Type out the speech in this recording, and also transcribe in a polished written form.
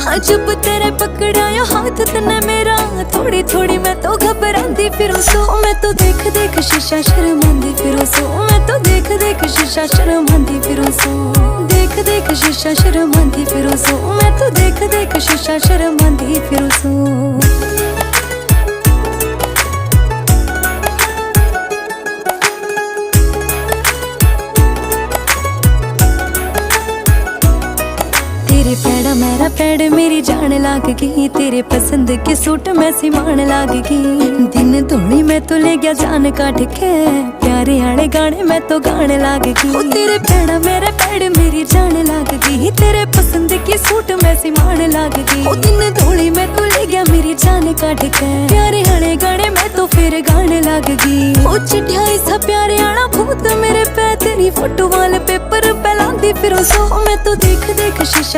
हाँ जब तेरे पकड़ाया हाथ तने मेरा, थोड़ी थोड़ी मैं तो घबरांदी फिरूं सो। मैं तो देख देख शीशा शर्मांदी फिरूं सो। मैं तो देख देख शीशा शर्मांदी फिरूं सो। देख देख शीशा शर्मांदी फिरूं सो। मैं तो देख देख शीशा शर्मांदी फिरूं सो। तेरे पैड़ा मेरा पैड़ मेरी जान लाग गई, तेरे पसंद के सूट मैं सिमान लाग गई। दिन धोनी मैं तो ले गया जान काट के, प्यारे आले गाने मैं तो गाने लाग गई। तेरे पैड़ा मेरा पैड़ मेरी जान लाग गई, तेरे पसंद के सूट मैं सिमान लाग गई। दिन धोनी मैं तो ले गया मेरी जान काट के, प्यारे आले गाने मैं तो फिर गाने लाग गई। ओ चिट्ठियां सा प्यारे आना भूत मेरे पे, तेरी फोटो वाले पेपर पे लांदी फिरो सो। मैं तो देख देख शीशा